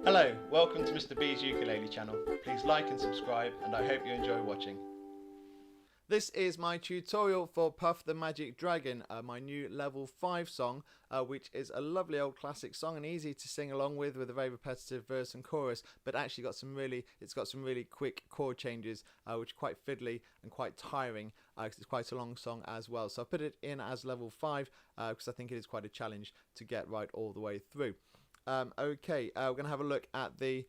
Hello, welcome to Mr. B's Ukulele channel. Please like and subscribe, and I hope you enjoy watching. This is my tutorial for Puff the Magic Dragon, my new level 5 song, which is a lovely old classic song and easy to sing along with a very repetitive verse and chorus, but actually it's got some really quick chord changes, which are quite fiddly and quite tiring, because it's quite a long song as well. So I put it in as level 5 because I think it is quite a challenge to get right all the way through. Okay, we're going to have a look at the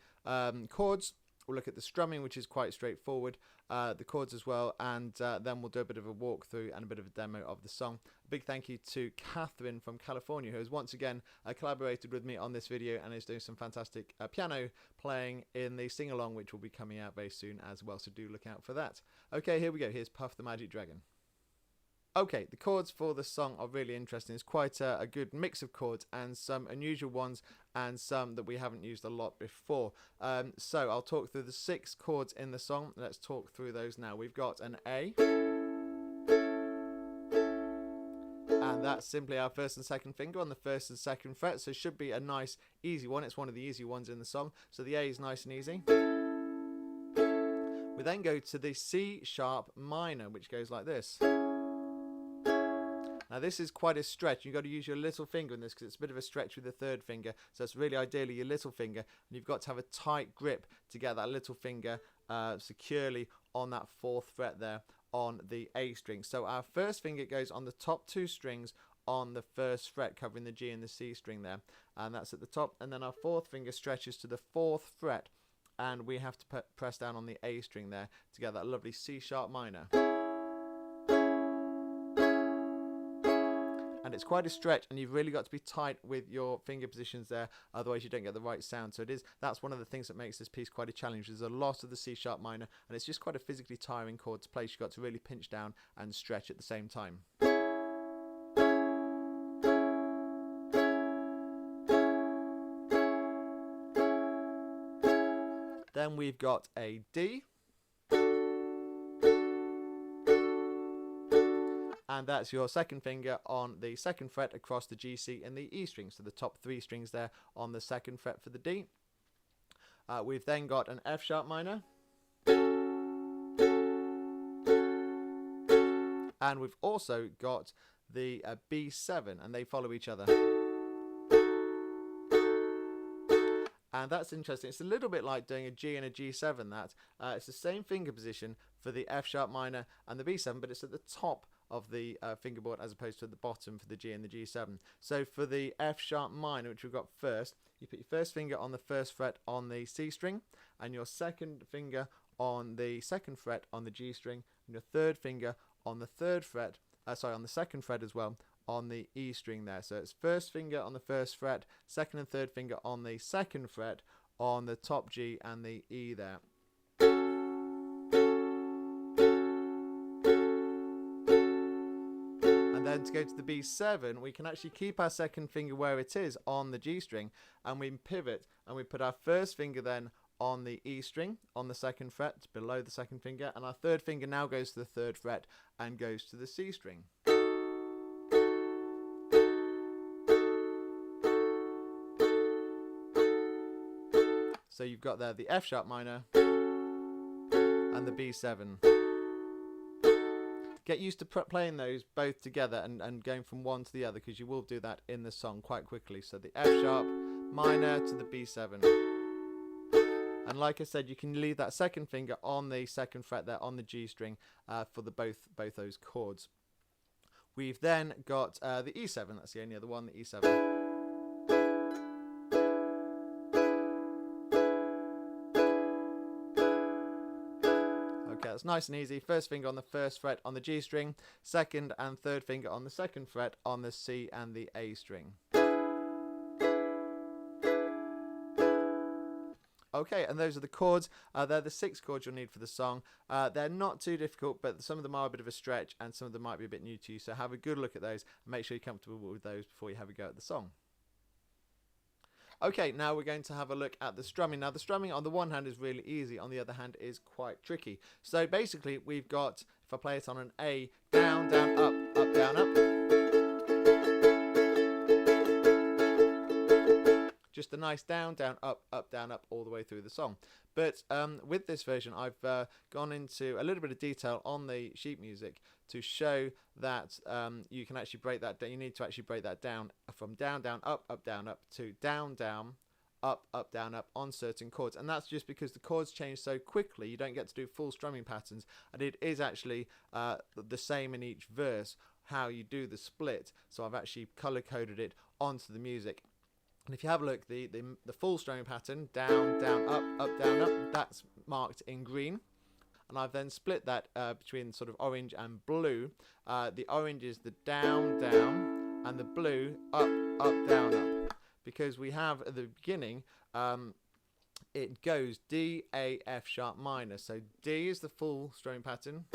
chords. We'll look at the strumming, which is quite straightforward, the chords as well, and then we'll do a bit of a walkthrough and a bit of a demo of the song. A big thank you to Catherine from California, who has once again collaborated with me on this video and is doing some fantastic piano playing in the sing-along, which will be coming out very soon as well, so do look out for that. Okay, here we go. Here's Puff the Magic Dragon. Okay, the chords for the song are really interesting. It's quite a good mix of chords, and some unusual ones and some that we haven't used a lot before. So I'll talk through the 6 chords in the song. Let's talk through those now. We've got an A, and that's simply our first and second finger on the first and second fret, so it should be a nice easy one. It's one of the easy ones in the song, so the A is nice and easy. We then go to the C sharp minor, which goes like this. Now this is quite a stretch. You've got to use your little finger in this because it's a bit of a stretch with the third finger. So it's really ideally your little finger, and you've got to have a tight grip to get that little finger securely on that 4th fret there on the A string. So our first finger goes on the top 2 strings on the 1st fret, covering the G and the C string there, and that's at the top. And then our 4th finger stretches to the 4th fret, and we have to press down on the A string there to get that lovely C sharp minor. And it's quite a stretch, and you've really got to be tight with your finger positions there, otherwise you don't get the right sound. So that's one of the things that makes this piece quite a challenge. There's a lot of the C sharp minor, and it's just quite a physically tiring chord to play. You've got to really pinch down and stretch at the same time. Then we've got a D, and that's your second finger on the 2nd fret across the G, C and the E string, so the top 3 strings there on the 2nd fret for the D. We've then got an F sharp minor, and we've also got the B7, and they follow each other. And that's interesting. It's a little bit like doing a G and a G7. It's the same finger position for the F sharp minor and the B7, but it's at the top of the fingerboard as opposed to the bottom for the G and the G7. So for the F sharp minor, which we've got first, you put your first finger on the 1st fret on the C string, and your second finger on the 2nd fret on the G string, and your third finger on the 3rd fret, on the 2nd fret as well, on the E string there. So it's first finger on the 1st fret, 2nd and 3rd finger on the 2nd fret on the top G and the E there. And then to go to the B7, we can actually keep our 2nd finger where it is on the G string, and we pivot and we put our first finger then on the E string on the 2nd fret below the 2nd finger, and our 3rd finger now goes to the 3rd fret and goes to the C string. So you've got there the F sharp minor and the B7. Get used to playing those both together and going from one to the other, because you will do that in the song quite quickly. So the F sharp minor to the B7. And like I said, you can leave that 2nd finger on the 2nd fret there on the G string for both those chords. We've then got the E7. That's the only other one, the E7. Okay, that's nice and easy. First finger on the 1st fret on the G string, 2nd and 3rd finger on the 2nd fret on the C and the A string. Okay, and those are the chords. They're the 6 chords you'll need for the song. They're not too difficult, but some of them are a bit of a stretch, and some of them might be a bit new to you. So have a good look at those and make sure you're comfortable with those before you have a go at the song. Okay, now we're going to have a look at the strumming. Now the strumming on the one hand is really easy, on the other hand is quite tricky. So basically we've got, if I play it on an A, down, down, up, up, down, up. just a nice down, down, up, down, up all the way through the song. But with this version, I've gone into a little bit of detail on the sheet music to show that you can actually break that down. You need to actually break that down from down, down, up, down, up to down, down, up, down, up on certain chords. And that's just because the chords change so quickly, you don't get to do full strumming patterns. And it is actually the same in each verse, how you do the split. So I've actually color coded it onto the music. And if you have a look, the full strumming pattern, down, down, up, down, up, that's marked in green. And I've then split that between sort of orange and blue. The orange is the down, down, and the blue, up, down, up. Because we have at the beginning, it goes D, A, F sharp minor. So D is the full strumming pattern.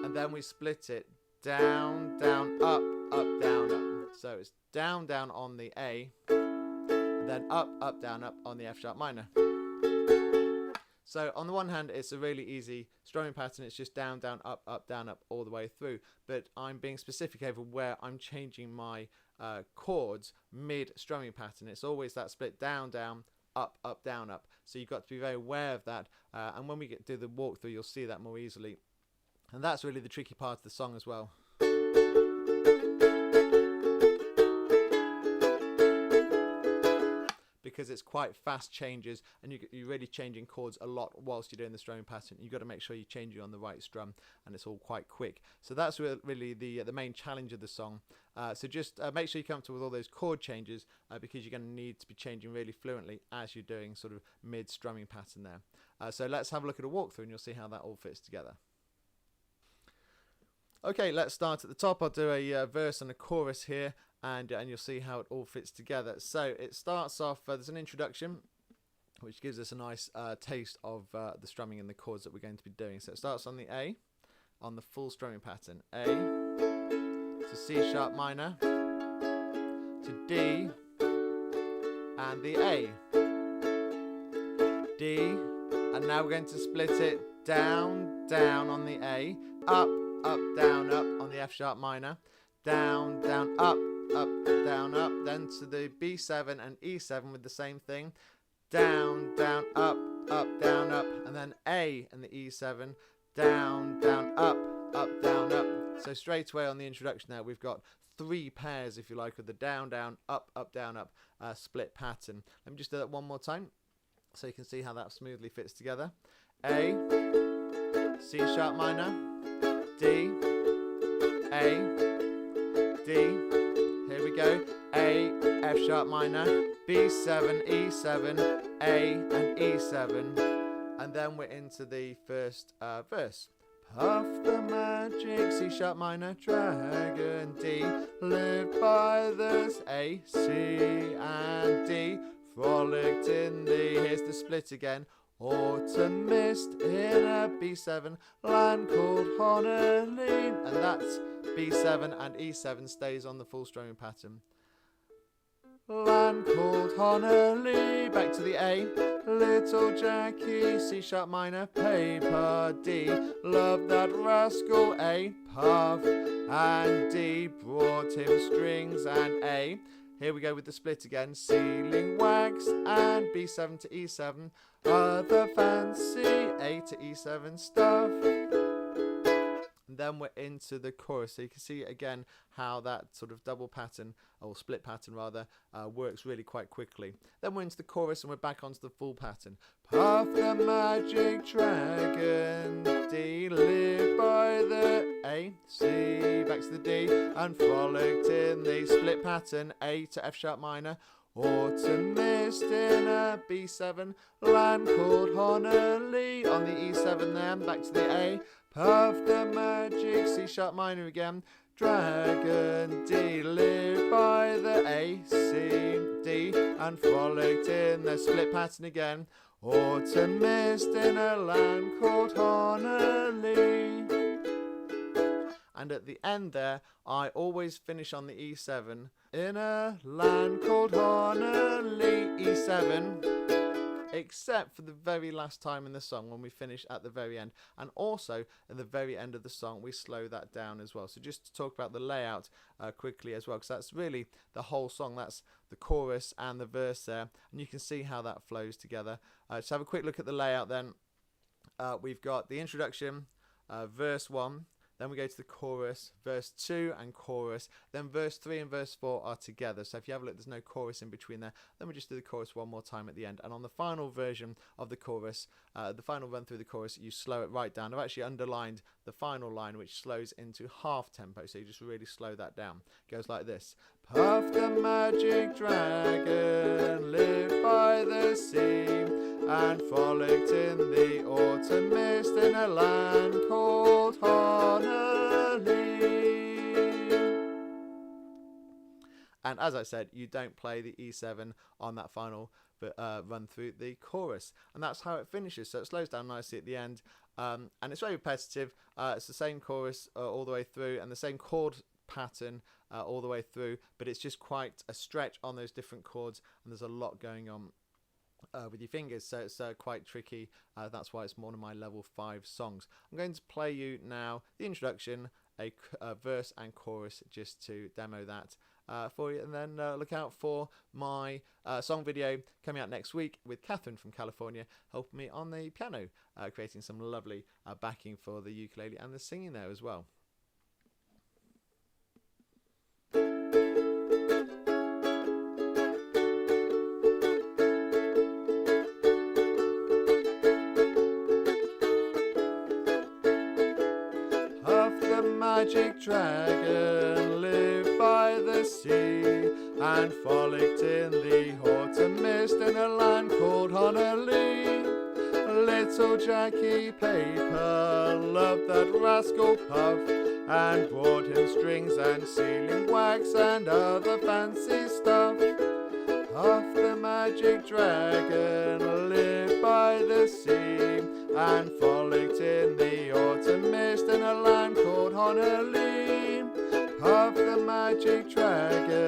And then we split it down, down, up, down, up. So it's down, down on the A, and then up, down, up on the F sharp minor. So on the one hand, it's a really easy strumming pattern. It's just down, down, up, down, up all the way through. But I'm being specific over where I'm changing my chords mid strumming pattern. It's always that split down, down, up, down, up. So you've got to be very aware of that. And when we do the walkthrough, you'll see that more easily. And that's really the tricky part of the song as well. Because it's quite fast changes, and you're really changing chords a lot whilst you're doing the strumming pattern. You've got to make sure you're changing on the right strum, and it's all quite quick. So that's really the main challenge of the song. So just make sure you're comfortable with all those chord changes, because you're going to need to be changing really fluently as you're doing sort of mid strumming pattern there. So let's have a look at a walkthrough, and you'll see how that all fits together. Okay, let's start at the top. I'll do a verse and a chorus here, and you'll see how it all fits together. So it starts off, there's an introduction, which gives us a nice taste of the strumming and the chords that we're going to be doing. So it starts on the A, on the full strumming pattern. A to C sharp minor, to D, and the A. D, and now we're going to split it down, down on the A, up, down, up on the F sharp minor, down, down, up, down, up, then to the B7 and E7 with the same thing, down, down, up, down, up, and then A and the E7, down, down, up, down, up. So straight away on the introduction there, we've got 3 pairs, if you like, of the down, down, up, down, up split pattern. Let me just do that one more time so you can see how that smoothly fits together. A, C sharp minor, D, A, D, here we go, A, F sharp minor, B7, E7, A and E7, and then we're into the first verse. Puff the magic, C sharp minor, dragon, D, live by the A, C and D, frolicked in the, here's the split again, autumn mist in a B7, land called Honolulu, and that's B7 and E7 stays on the full strumming pattern. Land called Honolulu, back to the A, little Jackie, C sharp minor, paper, D, love that rascal, A, puff, and D, brought him strings, and A, here we go with the split again, sealing wax, and B7 to E7, other fancy, A to E7 stuff. And then we're into the chorus, so you can see again how that sort of double pattern, or split pattern rather, works really quite quickly. Then we're into the chorus and we're back onto the full pattern. Puff the magic dragon, D, live by the A, C, back to the D, and frolicked in the split pattern, A to F sharp minor, autumn mist in a B7, land called Honolulu on the E7 there, back to the A, puff the magic, C sharp minor again, dragon, D, live by the A, C, D, and frolicked in the split pattern again, autumn mist in a land called Honolulu. And at the end there, I always finish on the E7. In a land called Honolulu, E7. except for the very last time in the song when we finish at the very end. And also at the very end of the song we slow that down as well. So just to talk about the layout quickly as well, because that's really the whole song. That's the chorus and the verse there, and you can see how that flows together. Just have a quick look at the layout then. We've got the introduction, verse 1, then we go to the chorus, verse 2 and chorus, then verse 3 and verse 4 are together. So if you have a look, there's no chorus in between there. Then we just do the chorus one more time at the end. And on the final version of the chorus, the final run through the chorus, you slow it right down. I've actually underlined the final line, which slows into half tempo, so you just really slow that down. It goes like this. Puff the magic dragon, live by the sea, and frolicked in the autumn mist in a land called Honolulu. And as I said, you don't play the E7 on that final run through the chorus, and that's how it finishes. So it slows down nicely at the end, and it's very repetitive. It's the same chorus all the way through, and the same chord pattern all the way through, but it's just quite a stretch on those different chords, and there's a lot going on with your fingers, so it's quite tricky. That's why it's one of my level 5 songs. I'm going to play you now the introduction, a verse and chorus, just to demo that for you, and then look out for my song video coming out next week with Catherine from California helping me on the piano, creating some lovely backing for the ukulele and the singing there as well. Magic dragon lived by the sea, and frolicked in the autumn mist in a land called Honolulu. Little Jackie Paper loved that rascal Puff, and brought him strings and sealing wax and other fancy stuff. Puff the magic dragon lived by the sea, and frolicked in the autumn mist in a land called Honolulu. Puff the magic dragon